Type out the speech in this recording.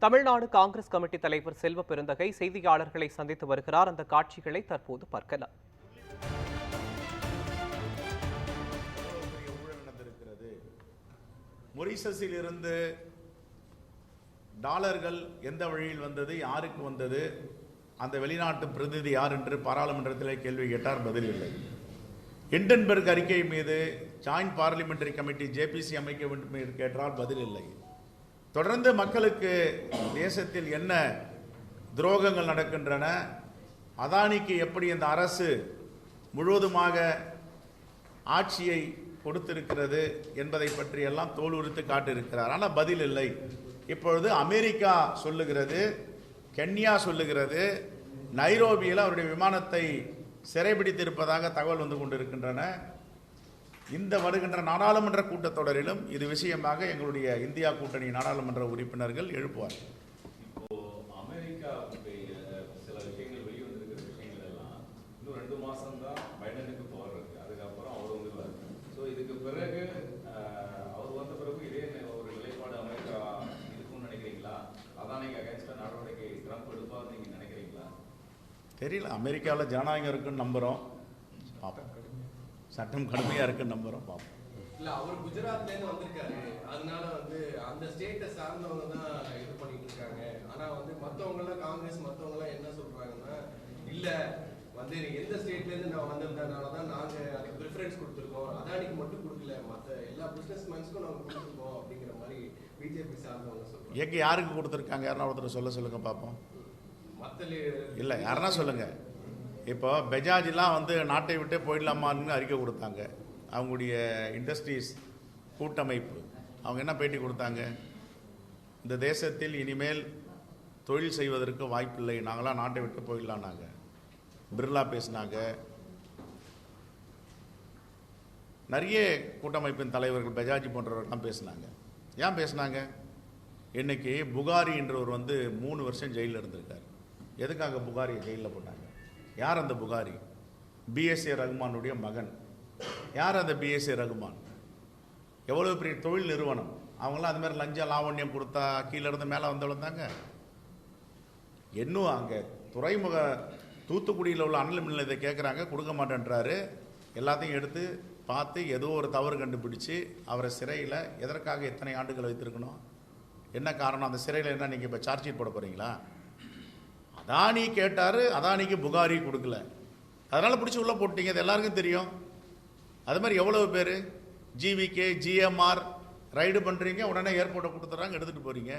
Tamil Nadu Congress committee தலைவர் செல்வ பெருந்தகை செய்தியாளர்களை சந்தித்து வருகிறார். அந்த காட்சிகளை தற்போது பார்க்கலாம். மொரீஷியஸில் இருந்து டாலர்கள் எந்த வழியில் வந்தது, யாருக்கு வந்தது, அந்த வெளிநாட்டு பிரதிநிதி யார் என்று பாராளுமன்றத்தில் கேள்வி கேட்டார், பதில் இல்லை. ஹிண்டன்பர்க் அறிக்கை மீது ஜாயிண்ட் பார்லிமெண்டரி கமிட்டி ஜேபிசி அமைக்க வேண்டும் என்று கேட்டால் பதில் இல்லை. தொடர்ந்து மக்களுக்கு தேசத்தில் என்ன துரோகங்கள் நடக்கின்றன, அதானிக்கு எப்படி இந்த அரசு முழுவதுமாக ஆட்சியை கொடுத்திருக்கிறது என்பதை பற்றி எல்லாம் தோல் உரித்து காட்டியிருக்கிறார். ஆனால் பதில் இல்லை. இப்பொழுது அமெரிக்கா சொல்லுகிறது, கென்யா சொல்லுகிறது, நைரோபியில் அவருடைய விமானத்தை சிறைபிடித்திருப்பதாக தகவல் வந்து கொண்டிருக்கின்றன. இந்த வருகின்ற நாடாளுமன்ற கூட்டத்தொடரிலும் இது விஷயமாக எங்களுடைய இந்தியா கூட்டணி நாடாளுமன்ற உறுப்பினர்கள் எழுப்புவார். இப்போ அமெரிக்கா சில விஷயங்கள் வெளிவந்திருக்கிற விஷயங்கள் எல்லாம் இன்னும் 2 மாசம் தான் பைடனுக்கு பவர் இருக்கு. அதுக்கப்புறம் அவர் வந்துருவார். ஸோ இதுக்கு பிறகு அவர் வந்த பிறகு இதே ஒரு நிலைப்பாடு அமெரிக்கா இருக்கும்னு நினைக்கிறீங்களா? அதானிக்கு அகைன்ஸ்டா நடவடிக்கை ட்ரம்ப் எடுப்பார்னு நீங்க நினைக்கிறீங்களா? தெரியல. அமெரிக்காவில் ஜனநாயகம் இருக்குன்னு நம்புகிறோம், பார்ப்போம். சட்டம் கடுமையாக இருக்குன்னு நம்புகிறோம், பார்ப்போம். இல்லை, அவர் குஜராத்லேருந்து வந்திருக்காரு. அதனால அந்த ஸ்டேட்டை சார்ந்தவங்க தான் இது பண்ணிட்டு இருக்காங்க. ஆனால் மற்றவங்களாம் காங்கிரஸ் மற்றவங்களாம் என்ன சொல்கிறாங்கன்னா, இல்லை எந்த ஸ்டேட்லேருந்து நான் வந்திருந்ததுனால தான் நாங்கள் அதுக்கு ப்ரிஃபரன்ஸ் கொடுத்துருக்கோம், அதானிக்கு மட்டும் கொடுக்கல, மற்ற எல்லா பிஸ்னஸ் மேன்ஸ்க்கும் நாங்கள் கொடுத்துருக்கோம் அப்படிங்கிற மாதிரி பிஜேபி சார்ந்தவங்க சொல்கிறாங்க. எங்கே யாருக்கு கொடுத்துருக்காங்க? யாருன்னா ஒருத்தர் சொல்லுங்க பார்ப்போம். இல்லை, யாருன்னா சொல்லுங்க. இப்போ பெஜாஜ்லாம் நாட்டை விட்டே போயிடலாமான்னு அறிக்கை கொடுத்தாங்க. அவங்களுடைய இண்டஸ்ட்ரீஸ் கூட்டமைப்பு அவங்க என்ன பேட்டி கொடுத்தாங்க? இந்த தேசத்தில் இனிமேல் தொழில் செய்வதற்கு வாய்ப்பில்லை, நாங்களாம் நாட்டை விட்டு போயிடலான்னாங்க. பிர்லா பேசினாங்க. நிறைய கூட்டமைப்பின் தலைவர்கள் பெஜாஜ் போன்றவர்கள்லாம் பேசினாங்க. ஏன் பேசினாங்க? இன்னைக்கு புகாரி என்றவர் 3 வருஷம் ஜெயிலில் இருந்திருக்காரு. எதுக்காக புகாரியை ஜெயிலில் போட்டாங்க? யார் அந்த புகாரி? பிஎஸ்ஏ ரகுமானுடைய மகன். யார் அந்த பிஎஸ்ஏ ரகுமான்? எவ்வளோ பெரிய தொழில் நிறுவனம். அவங்களாம் அது மாதிரி லஞ்சம் லாவண்யம் கொடுத்தா கீழே இருந்து மேலே வந்து விழுந்தாங்க. இன்னும் அங்கே துறைமுக தூத்துக்குடியில் உள்ள அனல் மில்லில் இதை கேட்குறாங்க, கொடுக்க மாட்டேன்றாரு. எல்லாத்தையும் எடுத்து பார்த்து ஏதோ ஒரு தவறு கண்டுபிடிச்சு அவரை சிறையில் எதற்காக எத்தனை ஆண்டுகள் வைத்திருக்கணும்? என்ன காரணம்? அந்த சிறையில் என்ன நீங்கள் இப்போ சார்ஜ் ஷீட் போட போகிறீங்களா? அதானி கேட்டார், அதானிக்கு புகாரி கொடுக்கல, அதனால் பிடிச்சி உள்ளே போட்டீங்க. அது எல்லாருக்கும் தெரியும். அது மாதிரி எவ்வளோ பேர் ஜிவிகே, ஜிஎம்ஆர் ரைடு பண்ணுறீங்க, உடனே ஏர்போர்ட்டை கொடுத்துட்றாங்க, எடுத்துகிட்டு போகிறீங்க.